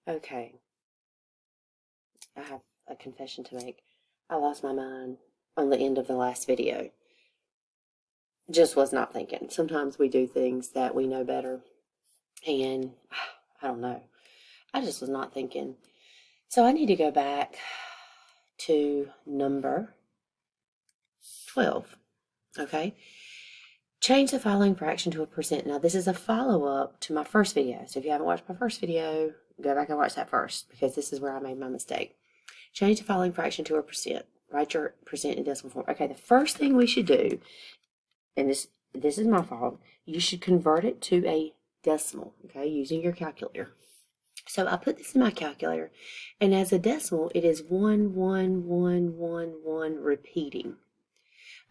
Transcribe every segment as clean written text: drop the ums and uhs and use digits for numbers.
Okay, I have a confession to make. I lost my mind on the end of the last video. Just was not thinking. Sometimes we do things that we know better, and I don't know. I just was not thinking. So I need to go back to number 12. Okay? Change the following fraction to a percent. Now, this is a follow-up to my first video. So if you haven't watched my first video, go back and watch that first, because this is where I made my mistake. Change the following fraction to a percent. Write your percent in decimal form. Okay, the first thing we should do, and this is my fault, you should convert it to a decimal, okay, using your calculator. So I put this in my calculator, and as a decimal, it is 11111 repeating.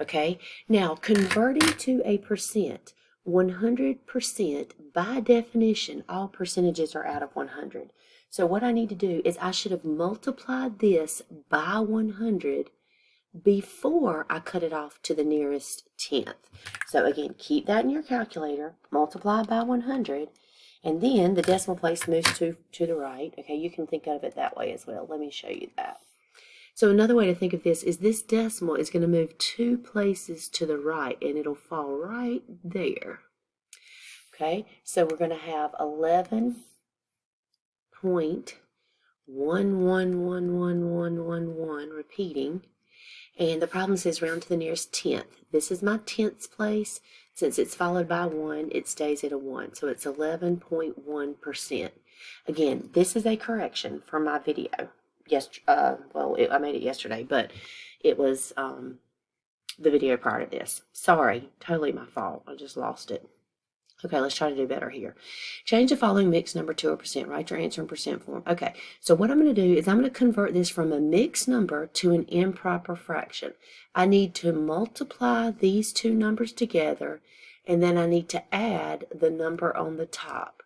Okay, now converting to a percent, 100%, by definition, all percentages are out of 100. So what I need to do is I should have multiplied this by 100 before I cut it off to the nearest tenth. So again, keep that in your calculator, multiply by 100, and then the decimal place moves to the right. Okay, you can think of it that way as well. Let me show you that. So another way to think of this is this decimal is going to move 2 places to the right, and it'll fall right there. Okay, so we're going to have 11.111111 repeating. And the problem says round to the nearest tenth. This is my tenths place. Since it's followed by 1, it stays at a 1. So it's 11.1%. Again, this is a correction from my video. I made it yesterday, but it was the video prior to this. Sorry, totally my fault. I just lost it. Okay, let's try to do better here. Change the following mixed number to a percent. Write your answer in percent form. Okay, so what I'm going to do is I'm going to convert this from a mixed number to an improper fraction. I need to multiply these two numbers together, and then I need to add the number on the top.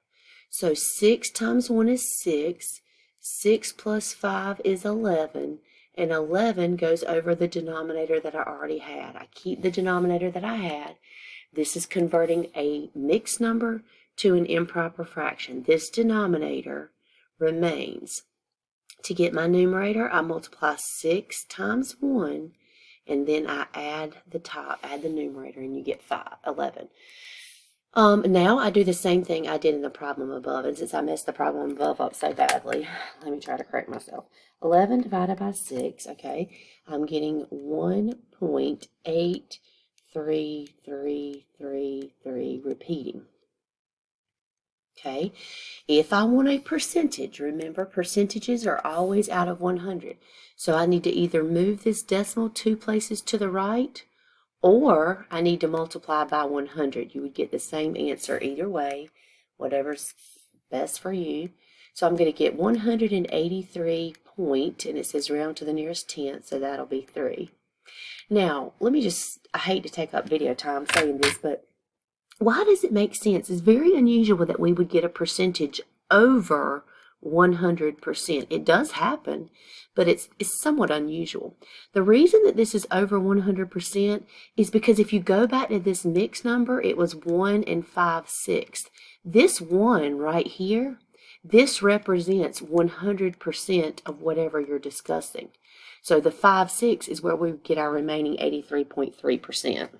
So 6 times 1 is 6. 6 plus 5 is 11. And 11 goes over the denominator that I already had. I keep the denominator that I had. This is converting a mixed number to an improper fraction. This denominator remains. To get my numerator, I multiply 6 times 1, and then I add the numerator, and you get 11. Now I do the same thing I did in the problem above, and since I messed the problem above up so badly, let me try to correct myself. 11 divided by 6, okay, I'm getting 1.8333 repeating. Okay, if I want a percentage, remember percentages are always out of 100. So I need to either move this decimal 2 places to the right, or I need to multiply by 100. You would get the same answer either way, whatever's best for you. So I'm going to get 183 point, and it says round to the nearest tenth, so that'll be 3. Now, I hate to take up video time saying this, but why does it make sense? It's very unusual that we would get a percentage over 100%. It does happen, but it's somewhat unusual. The reason that this is over 100% is because if you go back to this mixed number, it was 1 and 5/6. This 1 right here, this represents 100% of whatever you're discussing. So the 5/6 is where we get our remaining 83.3%.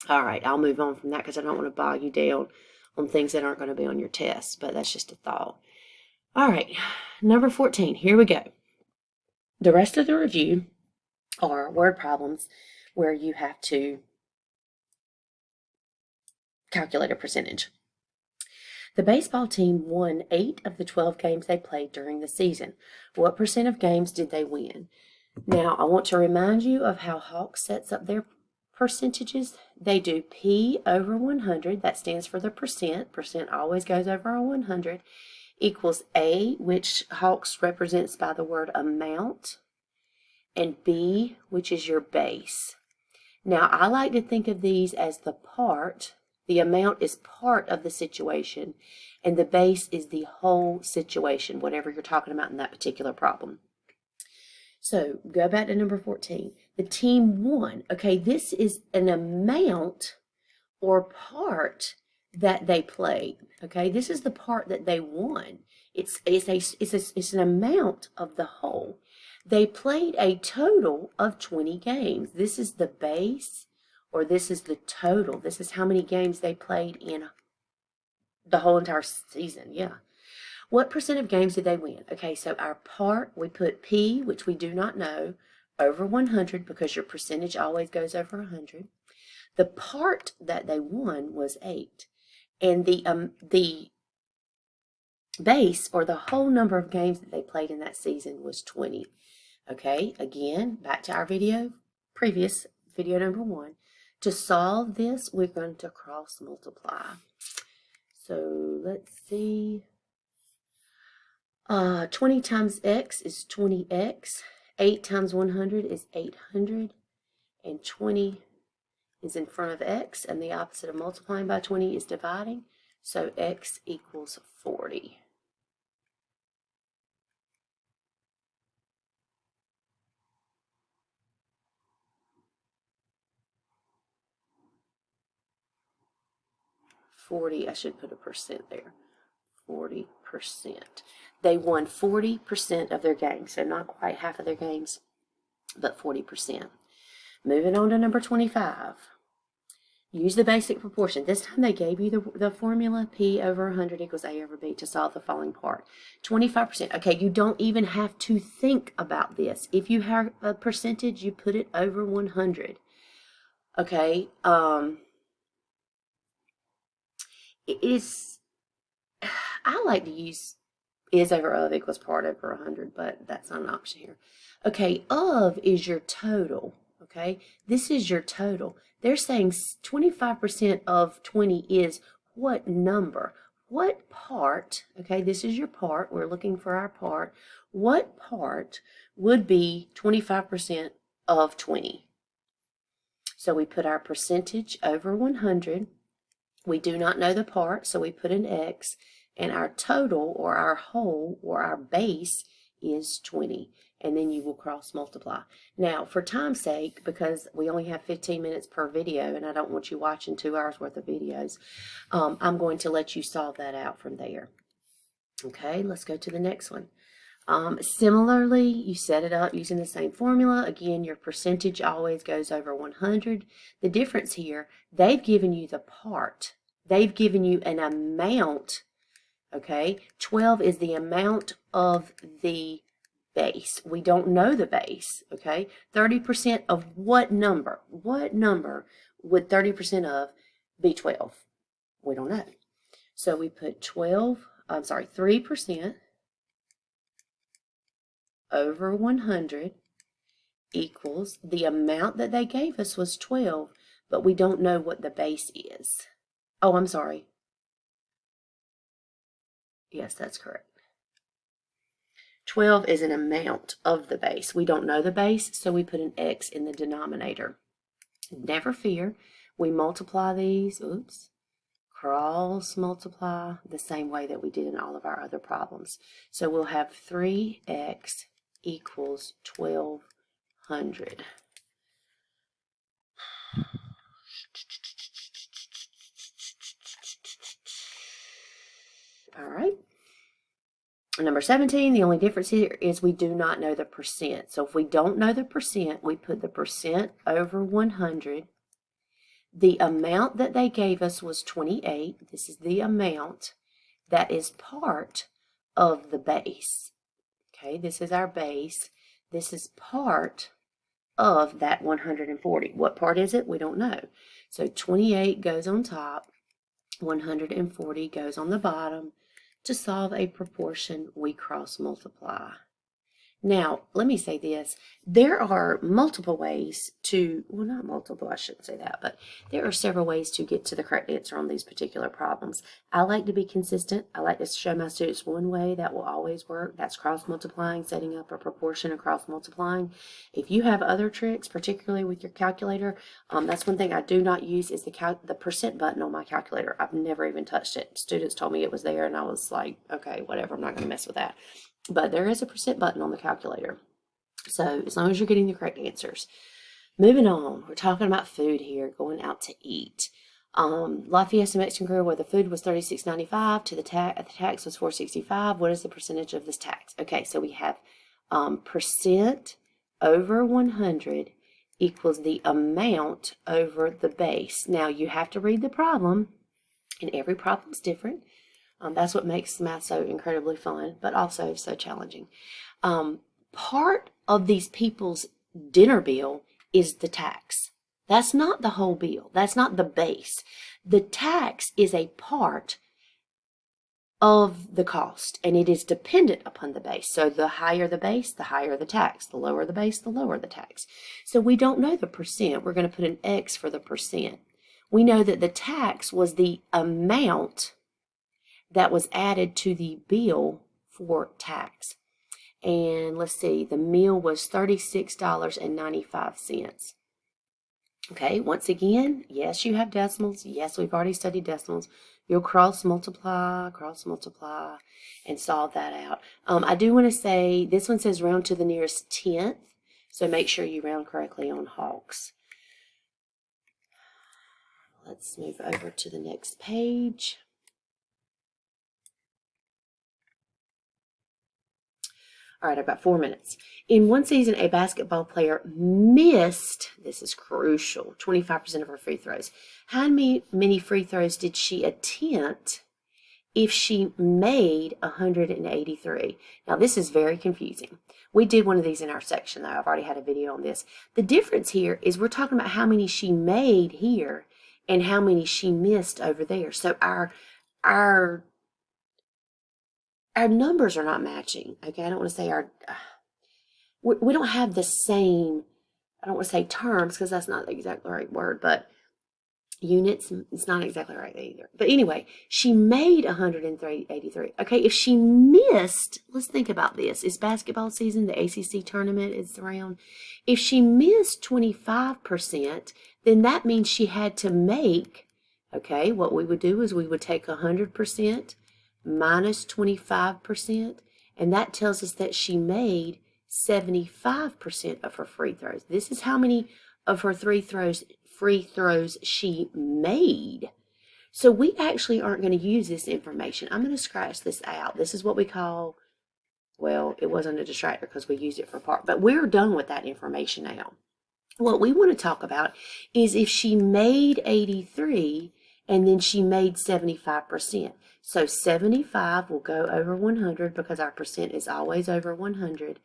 All right, I'll move on from that because I don't want to bog you down on things that aren't going to be on your test, but that's just a thought. All right, number 14, here we go. The rest of the review are word problems where you have to calculate a percentage. The baseball team won 8 of the 12 games they played during the season. What percent of games did they win? Now, I want to remind you of how Hawk sets up their percentages. They do P over 100, that stands for the percent. Percent always goes over a 100, equals A, which Hawks represents by the word amount, and B, which is your base. Now, I like to think of these as the part. The amount is part of the situation, and the base is the whole situation, whatever you're talking about in that particular problem. So go back to number 14. The team won. Okay, this is an amount or part that they played. Okay, this is the part that they won. It's an amount of the whole. They played a total of 20 games. This is the base, or this is the total. This is how many games they played in the whole entire season. Yeah. What percent of games did they win? Okay, so our part, we put P, which we do not know, over 100 because your percentage always goes over 100. The part that they won was 8. And the base, or the whole number of games that they played in that season, was 20. Okay, again, back to our previous video number 1. To solve this, we're going to cross multiply. So let's see. 20 times x is 20x. 8 times 100 is 800. And 20 is in front of x, and the opposite of multiplying by 20 is dividing. So x equals 40. I should put a percent there. 40%. They won 40% of their games, so not quite half of their games, but 40%. Moving on to number 25. Use the basic proportion. This time they gave you the formula P over 100 equals A over B to solve the following part. 25%. Okay, you don't even have to think about this. If you have a percentage, you put it over 100. Okay, I like to use is over of equals part over 100, but that's not an option here. Okay, of is your total. Okay, this is your total. They're saying 25% of 20 is what number? What part, okay, this is your part. We're looking for our part. What part would be 25% of 20? So we put our percentage over 100. We do not know the part, so we put an X. And our total, or our whole, or our base is 20. And then you will cross multiply. Now, for time's sake, because we only have 15 minutes per video, and I don't want you watching 2 hours worth of videos, I'm going to let you solve that out from there. Okay, let's go to the next one. Similarly, you set it up using the same formula. Again, your percentage always goes over 100. The difference here, they've given you the part. They've given you an amount. Okay, 12 is the amount of the base. We don't know the base. Okay, 30% of what number? What number would 30% of be 12? We don't know. So we put 3% over 100 equals the amount that they gave us was 12, but we don't know what the base is. Oh, I'm sorry. Yes, that's correct. 12 is an amount of the base. We don't know the base, so we put an X in the denominator. Never fear, we multiply these, cross multiply the same way that we did in all of our other problems. So we'll have 3x equals 1200. All right. Number 17, the only difference here is we do not know the percent. So if we don't know the percent, we put the percent over 100. The amount that they gave us was 28. This is the amount that is part of the base. Okay, this is our base. This is part of that 140. What part is it? We don't know. So 28 goes on top, 140 goes on the bottom. To solve a proportion, we cross multiply. Now, let me say this. There are multiple ways to, well, not multiple, I shouldn't say that, but there are several ways to get to the correct answer on these particular problems. I like to be consistent. I like to show my students one way that will always work. That's cross multiplying, setting up a proportion and cross multiplying. If you have other tricks, particularly with your calculator, that's one thing I do not use is the percent button on my calculator. I've never even touched it. Students told me it was there, and I was like, okay, whatever, I'm not going to mess with that. But there is a percent button on the calculator. So as long as you're getting the correct answers. Moving on, we're talking about food here, going out to eat. La Fiesta Mexican Grill, where the food was $36.95 to the tax was $4.65. What is the percentage of this tax? Okay, so we have percent over 100 equals the amount over the base. Now you have to read the problem, and every problem is different. That's what makes math so incredibly fun, but also so challenging. Part of these people's dinner bill is the tax. That's not the whole bill. That's not the base. The tax is a part of the cost, and it is dependent upon the base. So the higher the base, the higher the tax. The lower the base, the lower the tax. So we don't know the percent. We're going to put an X for the percent. We know that the tax was the amount that was added to the bill for tax. And let's see, the meal was $36.95. Okay, once again, yes, you have decimals. Yes, we've already studied decimals. You'll cross multiply, and solve that out. I do want to say, this one says round to the nearest tenth, so make sure you round correctly on Hawks. Let's move over to the next page. All right, I've got 4 minutes. In one season, a basketball player missed, this is crucial, 25% of her free throws. How many free throws did she attempt if she made 183? Now, this is very confusing. We did one of these in our section, though. I've already had a video on this. The difference here is we're talking about how many she made here and how many she missed over there. So our numbers are not matching. Okay, I don't want to say we don't have the same, I don't want to say terms because that's not the exactly right word, but units, it's not exactly right either. But anyway, she made 183. Okay, if she missed, let's think about this. It's basketball season, the ACC tournament is around. If she missed 25%, then that means she had to make, okay, what we would do is we would take 100% minus 25%, and that tells us that she made 75% of her free throws. This is how many of her free throws she made. So we actually aren't going to use this information. I'm going to scratch this out. This is what we call, well, it wasn't a distractor because we used it for part, but we're done with that information now. What we want to talk about is if she made 83 and then she made 75%. So 75 will go over 100 because our percent is always over 100.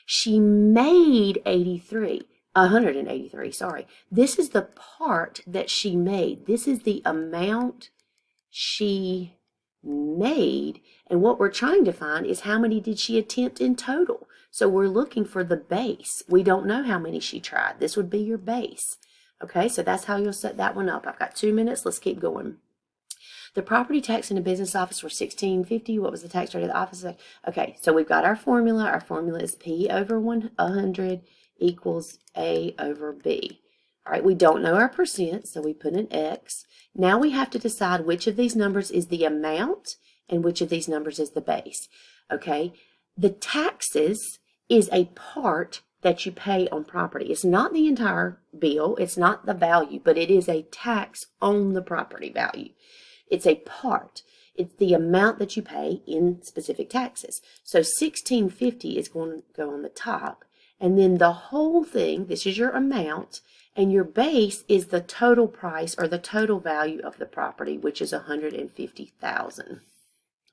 She made 183, sorry. This is the part that she made. This is the amount she made. And what we're trying to find is how many did she attempt in total. So we're looking for the base. We don't know how many she tried. This would be your base. Okay, so that's how you'll set that one up. I've got 2 minutes. Let's keep going. The property tax in the business office were $16.50. What was the tax rate of the office? Okay, so we've got our formula. Our formula is P over 100 equals A over B. All right, we don't know our percent, so we put an X. Now we have to decide which of these numbers is the amount and which of these numbers is the base. Okay, the taxes is a part that you pay on property. It's not the entire bill. It's not the value, but it is a tax on the property value. It's a part. It's the amount that you pay in specific taxes. So $16.50 is going to go on the top. And then the whole thing, this is your amount, and your base is the total price or the total value of the property, which is $150,000.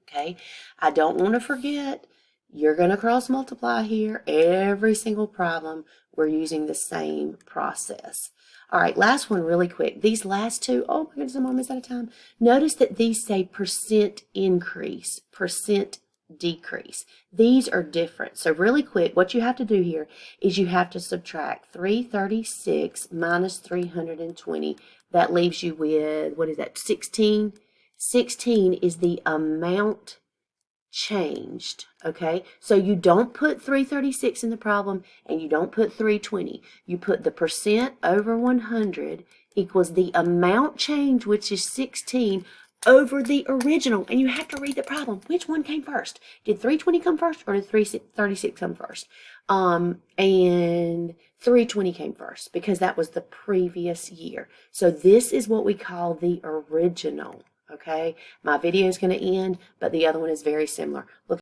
Okay? I don't want to forget, you're going to cross multiply here. Every single problem, we're using the same process. All right, last one really quick. These last two, oh my goodness, I'm almost out of time. Notice that these say percent increase, percent decrease. These are different. So really quick, what you have to do here is you have to subtract 336 minus 320. That leaves you with, what is that, 16? 16 is the amount changed, okay? So you don't put 336 in the problem and you don't put 320. You put the percent over 100 equals the amount change, which is 16, over the original. And you have to read the problem. Which one came first? Did 320 come first or did 336 come first? And 320 came first because that was the previous year. So this is what we call the original. Okay, my video is going to end, but the other one is very similar. Look